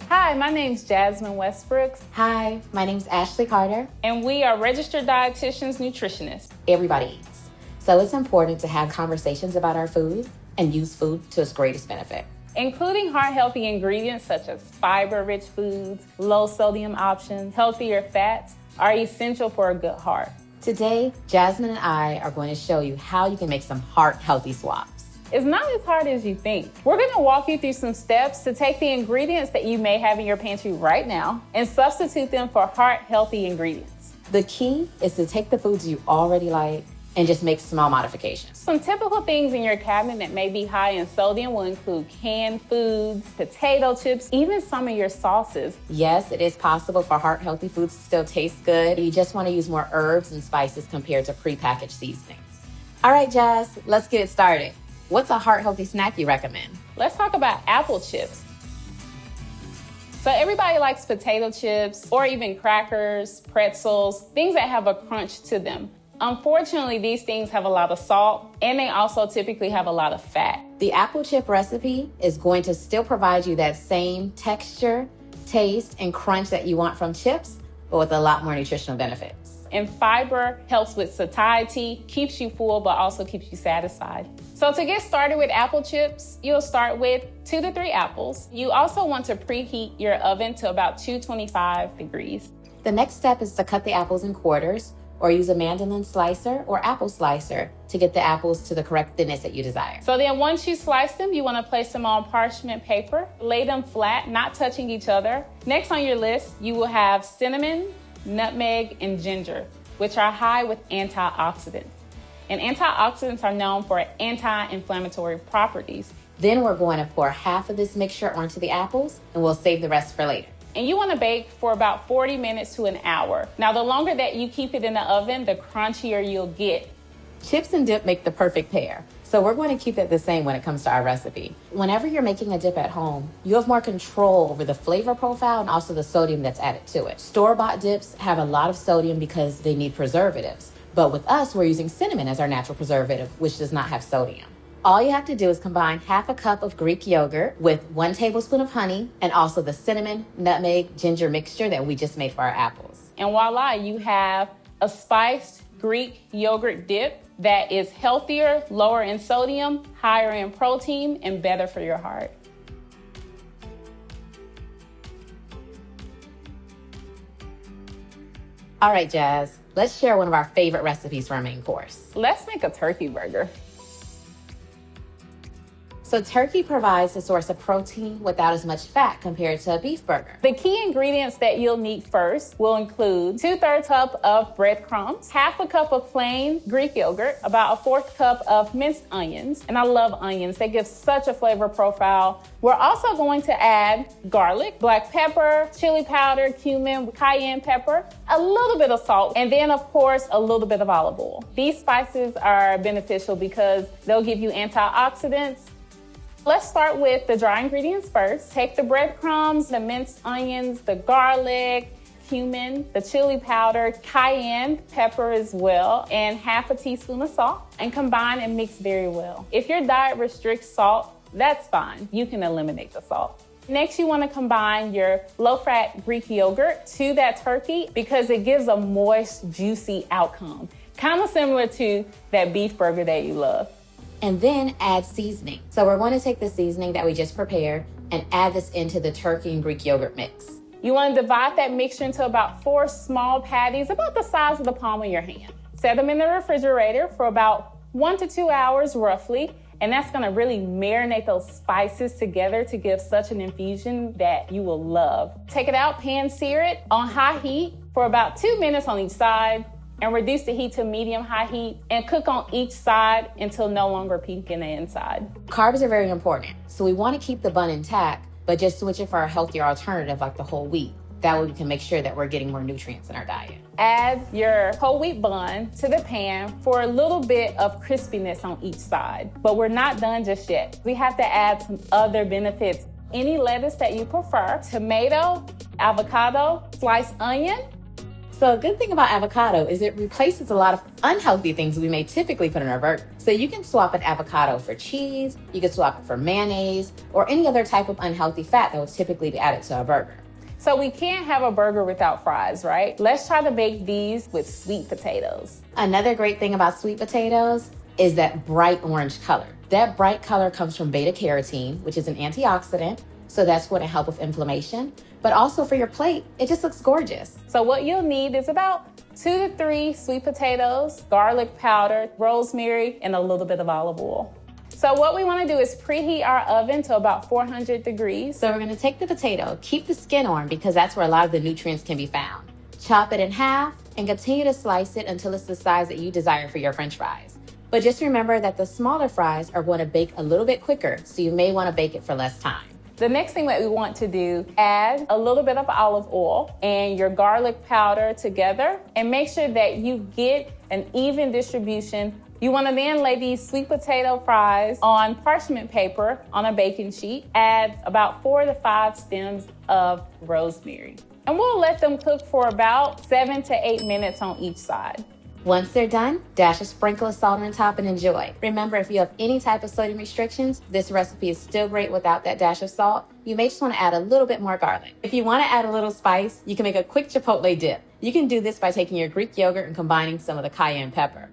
Hi, my name's Jasmine Westbrooks. Hi, my name's Ashley Carter. And we are registered dietitians, nutritionists. Everybody eats. So it's important to have conversations about our food and use food to its greatest benefit. Including heart-healthy ingredients such as fiber-rich foods, low-sodium options, healthier fats are essential for a good heart. Today, Jasmine and I are going to show you how you can make some heart-healthy swaps. It's not as hard as you think. We're going to walk you through some steps to take the ingredients that you may have in your pantry right now and substitute them for heart-healthy ingredients. The key is to take the foods you already like and just make small modifications. Some typical things in your cabinet that may be high in sodium will include canned foods, potato chips, even some of your sauces. Yes, it is possible for heart-healthy foods to still taste good. You just want to use more herbs and spices compared to prepackaged seasonings. All right, Jazz, let's get it started. What's a heart-healthy snack you recommend? Let's talk about apple chips. So everybody likes potato chips or even crackers, pretzels, things that have a crunch to them. Unfortunately, these things have a lot of salt and they also typically have a lot of fat. The apple chip recipe is going to still provide you that same texture, taste, and crunch that you want from chips, but with a lot more nutritional benefits. And fiber helps with satiety, keeps you full, but also keeps you satisfied. So to get started with apple chips, you'll start with 2 to 3 apples. You also want to preheat your oven to about 225 degrees. The next step is to cut the apples in quarters or use a mandolin slicer or apple slicer to get the apples to the correct thickness that you desire. So then once you slice them, you want to place them on parchment paper, lay them flat, not touching each other. Next on your list, you will have cinnamon, nutmeg, and ginger, which are high with antioxidants. And antioxidants are known for anti-inflammatory properties. Then we're going to pour half of this mixture onto the apples and we'll save the rest for later. And you want to bake for about 40 minutes to an hour. Now, the longer that you keep it in the oven, the crunchier you'll get. Chips and dip make the perfect pair. So we're going to keep it the same when it comes to our recipe. Whenever you're making a dip at home, you have more control over the flavor profile and also the sodium that's added to it. Store-bought dips have a lot of sodium because they need preservatives. But with us, we're using cinnamon as our natural preservative, which does not have sodium. All you have to do is combine half a cup of Greek yogurt with 1 tablespoon of honey and also the cinnamon, nutmeg, ginger mixture that we just made for our apples. And voila, you have a spiced Greek yogurt dip that is healthier, lower in sodium, higher in protein, and better for your heart. All right, Jazz, let's share one of our favorite recipes for our main course. Let's make a turkey burger. So turkey provides a source of protein without as much fat compared to a beef burger. The key ingredients that you'll need first will include 2/3 cup of breadcrumbs, half a cup of plain Greek yogurt, about 1/4 cup of minced onions. And I love onions. They give such a flavor profile. We're also going to add garlic, black pepper, chili powder, cumin, cayenne pepper, a little bit of salt, and then of course, a little bit of olive oil. These spices are beneficial because they'll give you antioxidants. Let's start with the dry ingredients first. Take the breadcrumbs, the minced onions, the garlic, cumin, the chili powder, cayenne pepper as well, and half a teaspoon of salt, and combine and mix very well. If your diet restricts salt, that's fine. You can eliminate the salt. Next, you want to combine your low-fat Greek yogurt to that turkey because it gives a moist, juicy outcome, kind of similar to that beef burger that you love. And then add seasoning. So we're going to take the seasoning that we just prepared and add this into the turkey and Greek yogurt mix. You want to divide that mixture into about 4 small patties, about the size of the palm of your hand. Set them in the refrigerator for about 1 to 2 hours roughly, and that's going to really marinate those spices together to give such an infusion that you will love. Take it out, pan sear it on high heat for about 2 minutes on each side, and reduce the heat to medium-high heat and cook on each side until no longer pink in the inside. Carbs are very important, so we want to keep the bun intact, but just switch it for a healthier alternative like the whole wheat. That way we can make sure that we're getting more nutrients in our diet. Add your whole wheat bun to the pan for a little bit of crispiness on each side, but we're not done just yet. We have to add some other benefits. Any lettuce that you prefer, tomato, avocado, sliced onion. So a good thing about avocado is it replaces a lot of unhealthy things we may typically put in our burger. So you can swap an avocado for cheese, you can swap it for mayonnaise, or any other type of unhealthy fat that would typically be added to a burger. So we can't have a burger without fries, right? Let's try to bake these with sweet potatoes. Another great thing about sweet potatoes is that bright orange color. That bright color comes from beta carotene, which is an antioxidant. So that's going to help with inflammation. But also for your plate, it just looks gorgeous. So what you'll need is about 2 to 3 sweet potatoes, garlic powder, rosemary, and a little bit of olive oil. So what we want to do is preheat our oven to about 400 degrees. So we're going to take the potato, keep the skin on because that's where a lot of the nutrients can be found. Chop it in half and continue to slice it until it's the size that you desire for your French fries. But just remember that the smaller fries are going to bake a little bit quicker, so you may want to bake it for less time. The next thing that we want to do, add a little bit of olive oil and your garlic powder together and make sure that you get an even distribution. You want to then lay these sweet potato fries on parchment paper on a baking sheet. Add about 4 to 5 stems of rosemary. And we'll let them cook for about 7 to 8 minutes on each side. Once they're done, dash a sprinkle of salt on top and enjoy. Remember, if you have any type of sodium restrictions, this recipe is still great without that dash of salt. You may just want to add a little bit more garlic. If you want to add a little spice, you can make a quick chipotle dip. You can do this by taking your Greek yogurt and combining some of the cayenne pepper.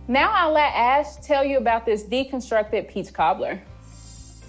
Now I'll let Ash tell you about this deconstructed peach cobbler.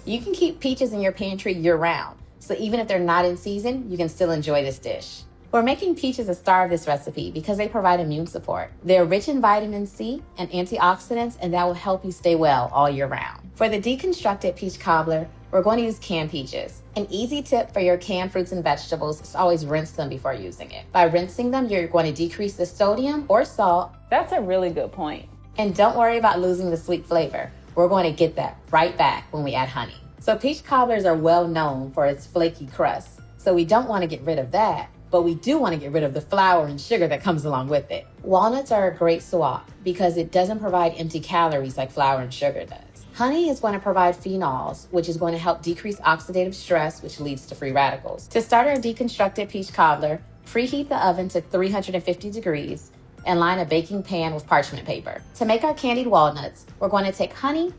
You can keep peaches in your pantry year-round, so even if they're not in season, you can still enjoy this dish. We're making peaches a star of this recipe because they provide immune support. They're rich in vitamin C and antioxidants, and that will help you stay well all year round. For the deconstructed peach cobbler, we're going to use canned peaches. An easy tip for your canned fruits and vegetables is to always rinse them before using it. By rinsing them, you're going to decrease the sodium or salt. That's a really good point. And don't worry about losing the sweet flavor. We're going to get that right back when we add honey. So peach cobblers are well known for its flaky crust. So we don't want to get rid of that, but we do want to get rid of the flour and sugar that comes along with it. Walnuts are a great swap because it doesn't provide empty calories like flour and sugar does. Honey is going to provide phenols, which is going to help decrease oxidative stress, which leads to free radicals. To start our deconstructed peach cobbler, preheat the oven to 350 degrees and line a baking pan with parchment paper. To make our candied walnuts, we're going to take honey,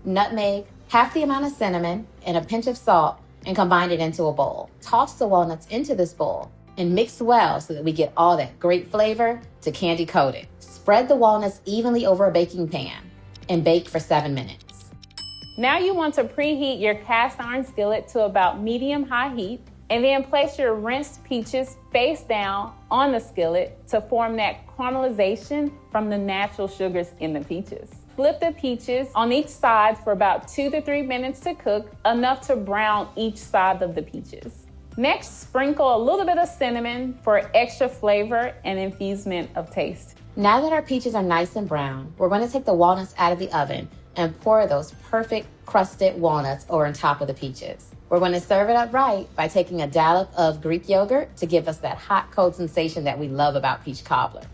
nutmeg, half the amount of cinnamon, and a pinch of salt and combine it into a bowl. Toss the walnuts into this bowl and mix well so that we get all that great flavor to candy coated. Spread the walnuts evenly over a baking pan and bake for 7 minutes. Now you want to preheat your cast iron skillet to about medium-high heat and then place your rinsed peaches face down on the skillet to form that caramelization from the natural sugars in the peaches. Flip the peaches on each side for about 2 to 3 minutes to cook, enough to brown each side of the peaches. Next, sprinkle a little bit of cinnamon for extra flavor and infusement of taste. Now that our peaches are nice and brown, we're going to take the walnuts out of the oven and pour those perfect crusted walnuts over on top of the peaches. We're going to serve it up right by taking a dollop of Greek yogurt to give us that hot, cold sensation that we love about peach cobbler.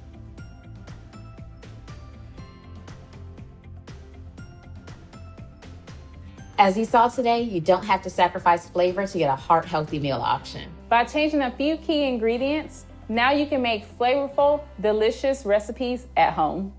As you saw today, you don't have to sacrifice flavor to get a heart-healthy meal option. By changing a few key ingredients, now you can make flavorful, delicious recipes at home.